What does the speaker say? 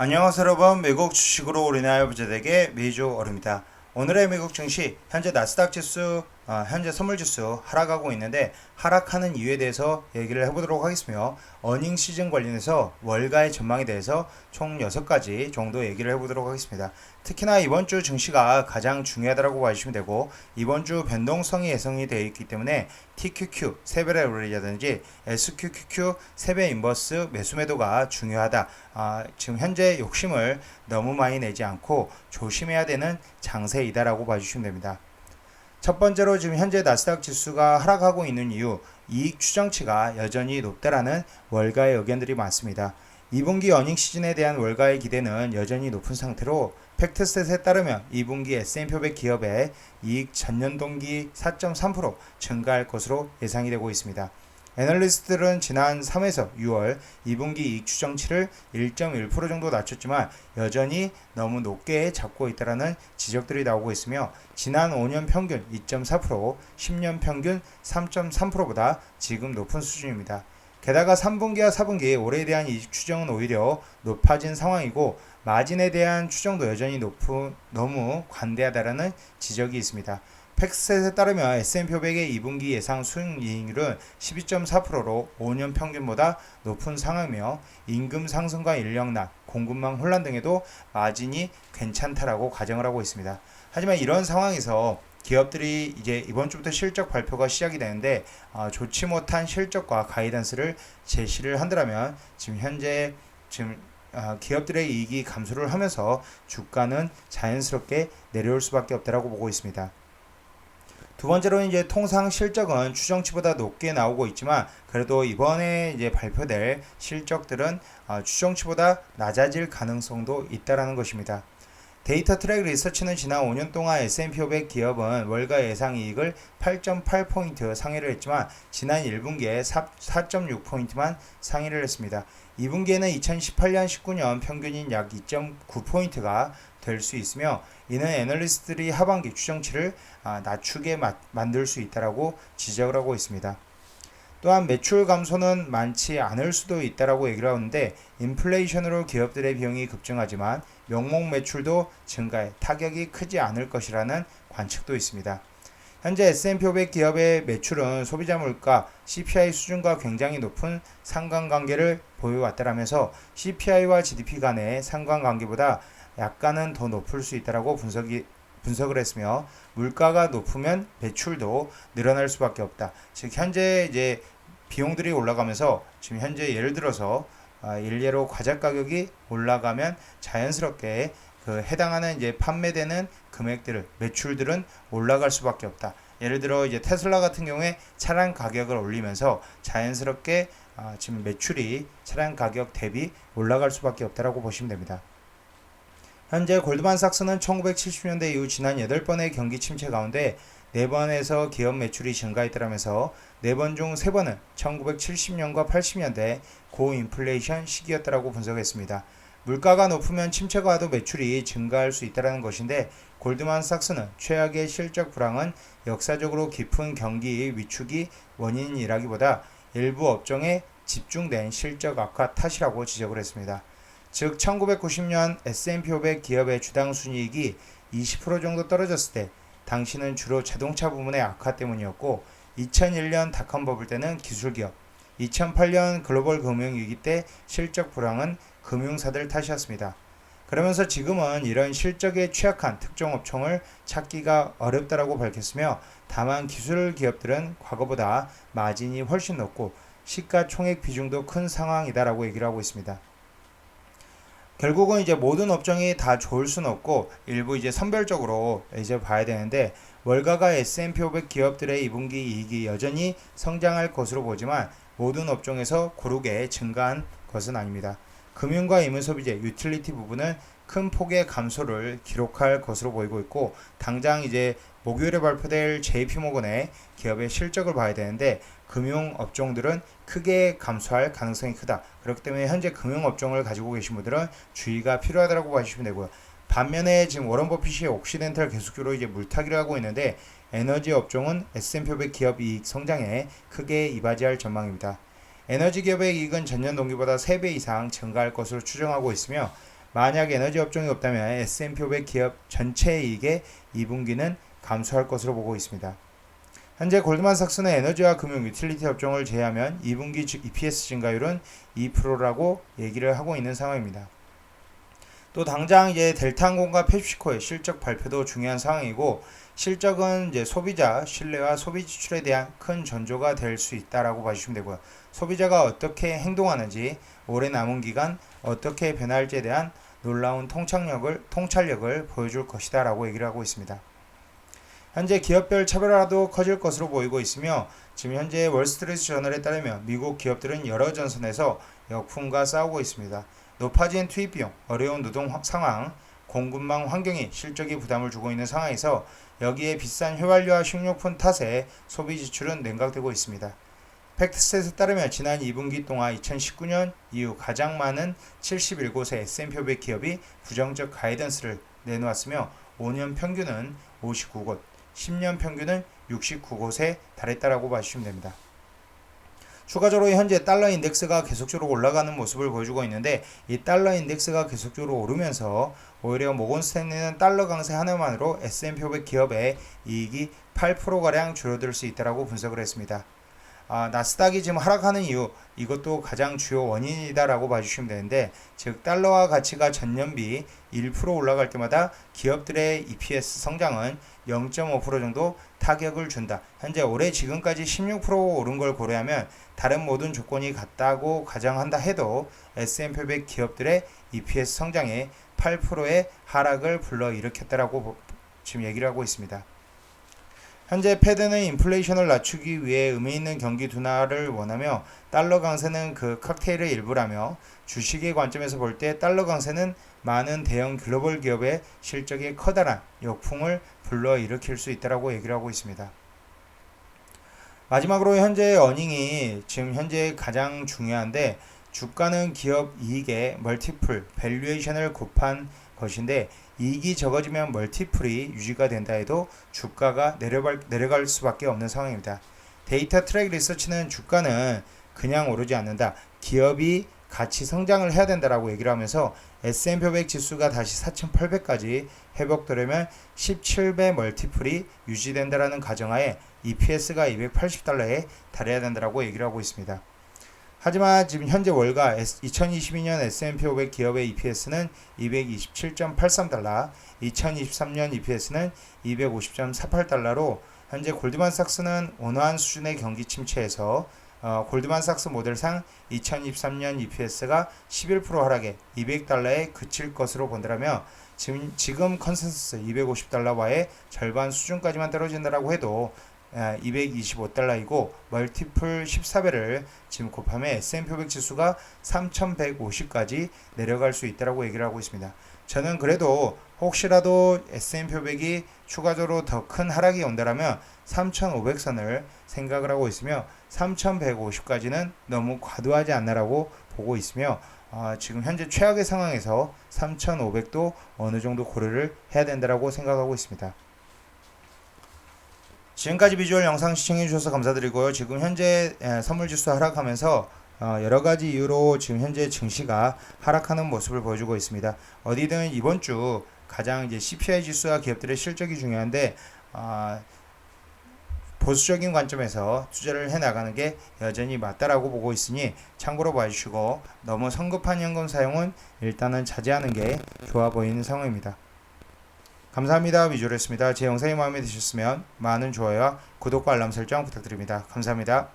안녕하세요 여러분. 미국 주식으로 우리나라 부자되게 메이저 얼입니다. 오늘의 미국 증시 현재 나스닥 지수 현재 선물지수 하락하고 있는데 하락하는 이유에 대해서 얘기를 해보도록 하겠으며 어닝 시즌 관련해서 월가의 전망에 대해서 총 6가지 정도 얘기를 해보도록 하겠습니다. 특히나 이번 주 증시가 가장 중요하다고 봐주시면 되고 이번 주 변동성이 예상이 되어 있기 때문에 TQQ 세배 레버리지라든지 SQQQ 세배 인버스 매수 매도가 중요하다. 지금 현재 욕심을 너무 많이 내지 않고 조심해야 되는 장세이다라고 봐주시면 됩니다. 첫 번째로 지금 현재 나스닥 지수가 하락하고 있는 이유, 이익 추정치가 여전히 높다라는 월가의 의견들이 많습니다. 2분기 어닝 시즌에 대한 월가의 기대는 여전히 높은 상태로 팩트셋에 따르면 2분기 S&P 500 기업의 이익 전년 동기 4.3% 증가할 것으로 예상이 되고 있습니다. 애널리스트들은 지난 3에서 6월 2분기 이익 추정치를 1.1% 정도 낮췄지만 여전히 너무 높게 잡고 있다는 지적들이 나오고 있으며 지난 5년 평균 2.4%, 10년 평균 3.3%보다 지금 높은 수준입니다. 게다가 3분기와 4분기 올해에 대한 이익 추정은 오히려 높아진 상황이고 마진에 대한 추정도 여전히 너무 관대하다라는 지적이 있습니다. 팩스셋에 따르면 S&P 500의 2분기 예상 순이익률은 12.4%로 5년 평균보다 높은 상황이며 임금 상승과 인력난, 공급망 혼란 등에도 마진이 괜찮다라고 가정을 하고 있습니다. 하지만 이런 상황에서 기업들이 이제 이번 주부터 실적 발표가 시작이 되는데 좋지 못한 실적과 가이던스를 제시를 한다면 지금 현재 기업들의 이익이 감소를 하면서 주가는 자연스럽게 내려올 수밖에 없다라고 보고 있습니다. 두 번째로는 이제 통상 실적은 추정치보다 높게 나오고 있지만 그래도 이번에 이제 발표될 실적들은 추정치보다 낮아질 가능성도 있다라는 것입니다. 데이터 트랙 리서치는 지난 5년 동안 S&P 500 기업은 월가 예상 이익을 8.8포인트 상회를 했지만 지난 1분기에 4.6포인트만 상회를 했습니다. 2분기에는 2018년 19년 평균인 약 2.9포인트가 될 수 있으며 이는 애널리스트들이 하반기 추정치를 낮추게 만들 수 있다라고 지적을 하고 있습니다. 또한 매출 감소는 많지 않을 수도 있다라고 얘기를 하는데 인플레이션으로 기업들의 비용이 급증하지만 명목 매출도 증가해 타격이 크지 않을 것이라는 관측도 있습니다. 현재 S&P 500 기업의 매출은 소비자 물가 CPI 수준과 굉장히 높은 상관관계를 보여왔다라면서 CPI와 GDP 간의 상관관계보다 약간은 더 높을 수 있다라고 분석을 했으며 물가가 높으면 매출도 늘어날 수밖에 없다. 즉 현재 이제 비용들이 올라가면서 지금 현재 예를 들어서 일례로 과자 가격이 올라가면 자연스럽게 그 해당하는 이제 판매되는 금액들을 매출들은 올라갈 수밖에 없다. 예를 들어 이제 테슬라 같은 경우에 차량 가격을 올리면서 자연스럽게 지금 매출이 차량 가격 대비 올라갈 수밖에 없다라고 보시면 됩니다. 현재 골드만삭스는 1970년대 이후 지난 8번의 경기 침체 가운데 4번에서 기업 매출이 증가했다면서 4번 중 3번은 1970년과 80년대 고인플레이션 시기였다고 분석했습니다. 물가가 높으면 침체가 와도 매출이 증가할 수 있다는 것인데 골드만삭스는 최악의 실적 불황은 역사적으로 깊은 경기 위축이 원인이라기보다 일부 업종에 집중된 실적 악화 탓이라고 지적을 했습니다. 즉 1990년 S&P 500 기업의 주당 순이익이 20% 정도 떨어졌을 때 당시는 주로 자동차 부문의 악화 때문이었고 2001년 닷컴 버블 때는 기술기업, 2008년 글로벌 금융위기 때 실적 불황은 금융사들 탓이었습니다. 그러면서 지금은 이런 실적에 취약한 특정 업종을 찾기가 어렵다라고 밝혔으며 다만 기술 기업들은 과거보다 마진이 훨씬 높고 시가총액 비중도 큰 상황이다라고 얘기를 하고 있습니다. 결국은 이제 모든 업종이 다 좋을 수는 없고 일부 이제 선별적으로 이제 봐야 되는데 월가가 S&P 500 기업들의 2분기 이익이 여전히 성장할 것으로 보지만 모든 업종에서 고르게 증가한 것은 아닙니다. 금융과 임의소비재, 유틸리티 부분은 큰 폭의 감소를 기록할 것으로 보이고 있고 당장 이제 목요일에 발표될 JP모건의 기업의 실적을 봐야 되는데 금융 업종들은 크게 감소할 가능성이 크다. 그렇기 때문에 현재 금융 업종을 가지고 계신 분들은 주의가 필요하다고 봐주시면 되고요. 반면에 지금 워런 버핏이 옥시덴탈 계속적으로 이제 물타기를 하고 있는데 에너지 업종은 S&P 500 기업 이익 성장에 크게 이바지할 전망입니다. 에너지 기업의 이익은 전년 동기보다 3배 이상 증가할 것으로 추정하고 있으며 만약 에너지 업종이 없다면 S&P 500 기업 전체 이익의 2분기는 감소할 것으로 보고 있습니다. 현재 골드만삭스는 에너지와 금융, 유틸리티 업종을 제외하면 2분기 EPS 증가율은 2%라고 얘기를 하고 있는 상황입니다. 또 당장 이제 델타항공과 펩시코의 실적 발표도 중요한 상황이고, 실적은 이제 소비자 신뢰와 소비 지출에 대한 큰 전조가 될 수 있다라고 봐주시면 되고요. 소비자가 어떻게 행동하는지, 올해 남은 기간 어떻게 변할지에 대한 놀라운 통찰력을 보여줄 것이다라고 얘기를 하고 있습니다. 현재 기업별 차별화도 커질 것으로 보이고 있으며, 지금 현재 월스트리트 저널에 따르면 미국 기업들은 여러 전선에서 역풍과 싸우고 있습니다. 높아진 투입 비용, 어려운 노동 상황, 공급망 환경이 실적에 부담을 주고 있는 상황에서 여기에 비싼 휘발유와 식료품 탓에 소비 지출은 냉각되고 있습니다. 팩트셋에 따르면 지난 2분기 동안 2019년 이후 가장 많은 71곳의 S&P 500 기업이 부정적 가이던스를 내놓았으며 5년 평균은 59곳, 10년 평균은 69곳에 달했다라고 봐주시면 됩니다. 추가적으로 현재 달러 인덱스가 계속적으로 올라가는 모습을 보여주고 있는데, 이 달러 인덱스가 계속적으로 오르면서 오히려 모건 스탠리는 달러 강세 하나만으로 S&P 500 기업의 이익이 8%가량 줄어들 수 있다고 분석을 했습니다. 나스닥이 지금 하락하는 이유, 이것도 가장 주요 원인이다라고 봐주시면 되는데, 즉 달러화 가치가 전년비 1% 올라갈 때마다 기업들의 EPS 성장은 0.5% 정도 타격을 준다. 현재 올해 지금까지 16% 오른 걸 고려하면 다른 모든 조건이 같다고 가정한다 해도 S&P 500 기업들의 EPS 성장에 8%의 하락을 불러일으켰다라고 지금 얘기를 하고 있습니다. 현재 패드는 인플레이션을 낮추기 위해 의미 있는 경기 둔화를 원하며 달러 강세는 그 칵테일의 일부라며, 주식의 관점에서 볼 때 달러 강세는 많은 대형 글로벌 기업의 실적에 커다란 역풍을 불러일으킬 수 있다고 얘기를 하고 있습니다. 마지막으로 현재 어닝이 지금 현재 가장 중요한데, 주가는 기업 이익의 멀티플, 밸류에이션을 곱한 것인데, 이익이 적어지면 멀티플이 유지가 된다 해도 주가가 내려갈 수밖에 없는 상황입니다. 데이터 트랙 리서치는 주가는 그냥 오르지 않는다, 기업이 같이 성장을 해야 된다라고 얘기를 하면서 S&P 500 지수가 다시 4,800까지 회복되려면 17배 멀티플이 유지된다라는 가정하에 EPS가 280달러에 달해야 된다라고 얘기를 하고 있습니다. 하지만 지금 현재 월가 2022년 S&P 500 기업의 EPS는 227.83달러, 2023년 EPS는 250.48달러로 현재 골드만삭스는 온화한 수준의 경기 침체에서 골드만삭스 모델상 2023년 EPS가 11% 하락에 200달러에 그칠 것으로 본다면, 지금 컨센서스 250달러와의 절반 수준까지만 떨어진다라고 해도 225달러이고 멀티플 14배를 지금 곱하면 S&P 500 지수가 3150까지 내려갈 수 있다고 얘기를 하고 있습니다. 저는 그래도 혹시라도 S&P 500이 추가적으로 더 큰 하락이 온다라면 3500선을 생각을 하고 있으며, 3150까지는 너무 과도하지 않나라고 보고 있으며, 지금 현재 최악의 상황에서 3500도 어느 정도 고려를 해야 된다라고 생각하고 있습니다. 지금까지 비주얼 영상 시청해주셔서 감사드리고요. 지금 현재 선물지수 하락하면서 여러가지 이유로 지금 현재 증시가 하락하는 모습을 보여주고 있습니다. 어디든 이번 주 가장 이제 CPI 지수와 기업들의 실적이 중요한데, 보수적인 관점에서 투자를 해나가는 게 여전히 맞다라고 보고 있으니 참고로 봐주시고, 너무 성급한 현금 사용은 일단은 자제하는 게 좋아 보이는 상황입니다. 감사합니다. 위주로했습니다. 제 영상이 마음에 드셨으면 많은 좋아요와 구독과 알람 설정 부탁드립니다. 감사합니다.